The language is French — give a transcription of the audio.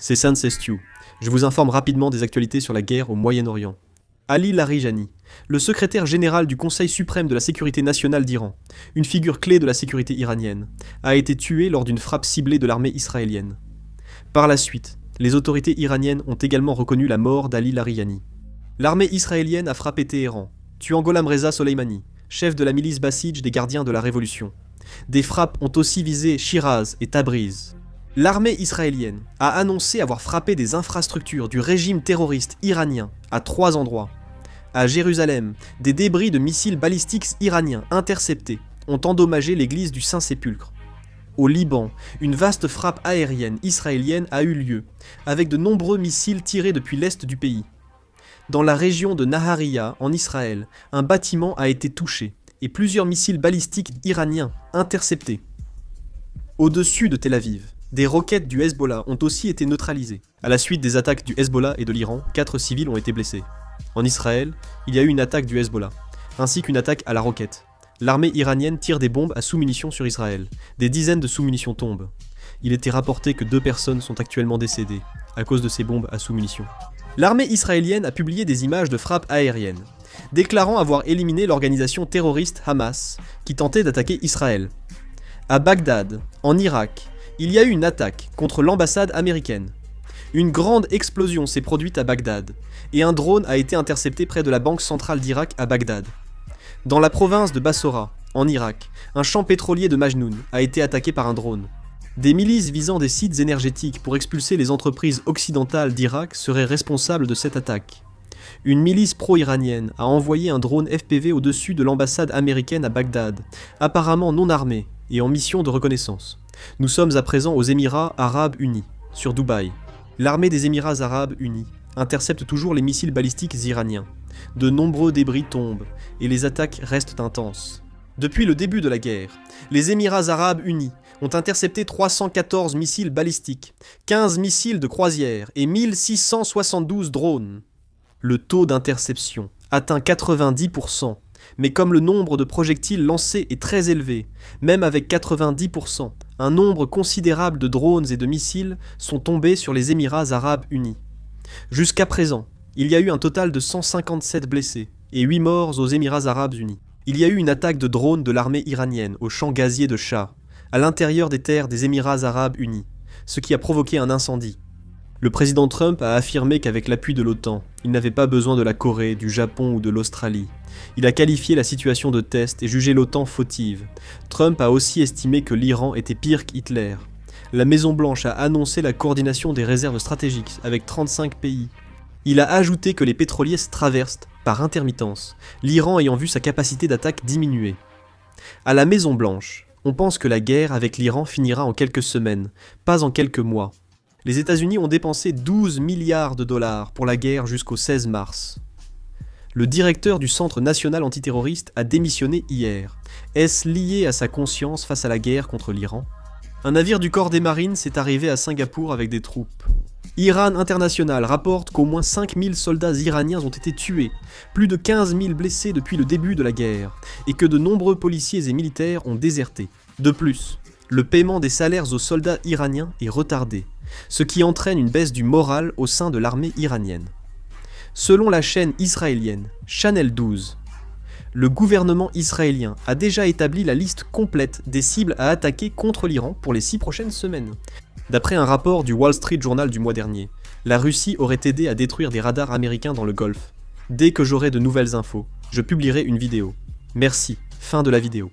c'est Sensei Stew. Je vous informe rapidement des actualités sur la guerre au Moyen-Orient. Ali Larijani, le secrétaire général du Conseil suprême de la sécurité nationale d'Iran, une figure clé de la sécurité iranienne, a été tué lors d'une frappe ciblée de l'armée israélienne. Par la suite, les autorités iraniennes ont également reconnu la mort d'Ali Larijani. L'armée israélienne a frappé Téhéran, tuant Gholam Reza Soleimani, chef de la milice bassidj des gardiens de la Révolution. Des frappes ont aussi visé Shiraz et Tabriz. L'armée israélienne a annoncé avoir frappé des infrastructures du régime terroriste iranien à 3 endroits. À Jérusalem, des débris de missiles balistiques iraniens interceptés ont endommagé l'église du Saint-Sépulcre. Au Liban, une vaste frappe aérienne israélienne a eu lieu, avec de nombreux missiles tirés depuis l'est du pays. Dans la région de Nahariya, en Israël, un bâtiment a été touché et plusieurs missiles balistiques iraniens interceptés. Au-dessus de Tel Aviv, des roquettes du Hezbollah ont aussi été neutralisées. À la suite des attaques du Hezbollah et de l'Iran, 4 civils ont été blessés. En Israël, il y a eu une attaque du Hezbollah, ainsi qu'une attaque à la roquette. L'armée iranienne tire des bombes à sous-munitions sur Israël. Des dizaines de sous-munitions tombent. Il était rapporté que 2 personnes sont actuellement décédées à cause de ces bombes à sous-munitions. L'armée israélienne a publié des images de frappes aériennes, déclarant avoir éliminé l'organisation terroriste Hamas, qui tentait d'attaquer Israël. À Bagdad, en Irak, il y a eu une attaque contre l'ambassade américaine. Une grande explosion s'est produite à Bagdad, et un drone a été intercepté près de la banque centrale d'Irak à Bagdad. Dans la province de Bassora, en Irak, un champ pétrolier de Majnoun a été attaqué par un drone. Des milices visant des sites énergétiques pour expulser les entreprises occidentales d'Irak seraient responsables de cette attaque. Une milice pro-iranienne a envoyé un drone FPV au-dessus de l'ambassade américaine à Bagdad, apparemment non armée et en mission de reconnaissance. Nous sommes à présent aux Émirats Arabes Unis, sur Dubaï. L'armée des Émirats Arabes Unis intercepte toujours les missiles balistiques iraniens. De nombreux débris tombent et les attaques restent intenses. Depuis le début de la guerre, les Émirats Arabes Unis ont intercepté 314 missiles balistiques, 15 missiles de croisière et 1672 drones. Le taux d'interception atteint 90%, mais comme le nombre de projectiles lancés est très élevé, même avec 90%, un nombre considérable de drones et de missiles sont tombés sur les Émirats Arabes Unis. Jusqu'à présent, il y a eu un total de 157 blessés et 8 morts aux Émirats Arabes Unis. Il y a eu une attaque de drones de l'armée iranienne au champ gazier de Shah, à l'intérieur des terres des Émirats Arabes Unis, ce qui a provoqué un incendie. Le président Trump a affirmé qu'avec l'appui de l'OTAN, il n'avait pas besoin de la Corée, du Japon ou de l'Australie. Il a qualifié la situation de test et jugé l'OTAN fautive. Trump a aussi estimé que l'Iran était pire qu'Hitler. La Maison-Blanche a annoncé la coordination des réserves stratégiques avec 35 pays. Il a ajouté que les pétroliers se traversent, par intermittence, l'Iran ayant vu sa capacité d'attaque diminuer. À la Maison-Blanche, on pense que la guerre avec l'Iran finira en quelques semaines, pas en quelques mois. Les États-Unis ont dépensé 12 milliards de dollars pour la guerre jusqu'au 16 mars. Le directeur du Centre national antiterroriste a démissionné hier. Est-ce lié à sa conscience face à la guerre contre l'Iran ? Un navire du corps des marines s'est arrivé à Singapour avec des troupes. Iran International rapporte qu'au moins 5000 soldats iraniens ont été tués, plus de 15 000 blessés depuis le début de la guerre, et que de nombreux policiers et militaires ont déserté. De plus, le paiement des salaires aux soldats iraniens est retardé, ce qui entraîne une baisse du moral au sein de l'armée iranienne. Selon la chaîne israélienne Channel 12, le gouvernement israélien a déjà établi la liste complète des cibles à attaquer contre l'Iran pour les 6 prochaines semaines. D'après un rapport du Wall Street Journal du mois dernier, la Russie aurait aidé à détruire des radars américains dans le Golfe. Dès que j'aurai de nouvelles infos, je publierai une vidéo. Merci, fin de la vidéo.